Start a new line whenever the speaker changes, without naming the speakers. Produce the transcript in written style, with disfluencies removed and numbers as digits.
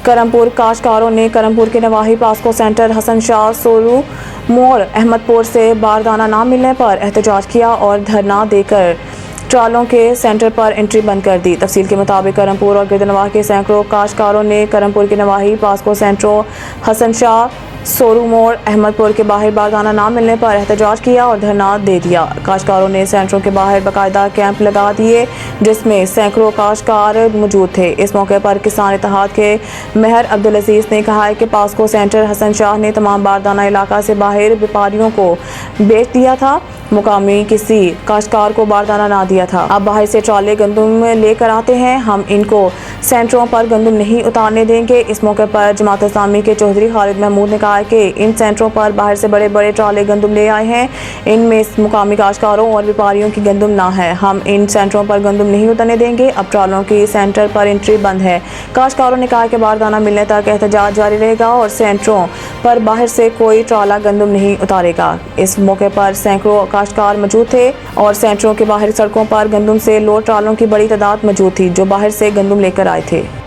करमपुर काश्तकारों ने करमपुर के नवाही पास्को सेंटर हसन शाह सोरू मोड़ अहमदपुर से बारदाना ना मिलने पर एहतजाज किया और धरना देकर ट्रालों के सेंटर पर एंट्री बंद कर दी। तफसील के मुताबिक करमपुर और गिरदनवाह के सैकड़ों काश्तकारों ने करमपुर के नवाही पास्को सेंटरों हसन शाह सोरू मोड़ अहमदपुर के बाहर बारदाना ना मिलने पर एहतजाज किया और धरना दे दिया। काश्तकारों ने सेंटरों के बाहर बाकायदा कैंप लगा दिए जिसमें सैकड़ों काश्तकार मौजूद थे। इस मौके पर किसान इत्तेहाद के महर अब्दुल अजीज ने कहा है कि पास्को सेंटर हसन शाह ने तमाम बारदाना इलाका से बाहर व्यापारियों को बेच दिया था, मुकामी किसी काश्तकार को बारदाना ना दिया था। अब बाहर से ट्राले गंदम लेकर आते हैं, हम इनको सेंटरों पर गंदम नहीं उतारने देंगे। इस मौके पर जमात इस्लामी के चौधरी खालिद महमूद ने कहा कि इन सेंटरों पर बाहर से बड़े बड़े ट्राले गंदम ले आए हैं, इनमें मुकामी काश्तकारों और व्यापारियों की गंदम ना है, हम इन सेंटरों पर गंदम नहीं उतारने देंगे। अब ट्रालों की सेंटर पर एंट्री बंद है। काश्तकारों ने कहा कि बारदाना मिलने तक एहतजाज जारी रहेगा और सेंटरों पर बाहर से कोई ट्राला गंदम नहीं उतारेगा। इस मौके पर सैकड़ों काश्तकार मौजूद थे और सेंटरों के बाहर सड़कों पर गंदम से लोड ट्रालों की बड़ी तादाद मौजूद थी जो बाहर से गंदम लेकर आए थे।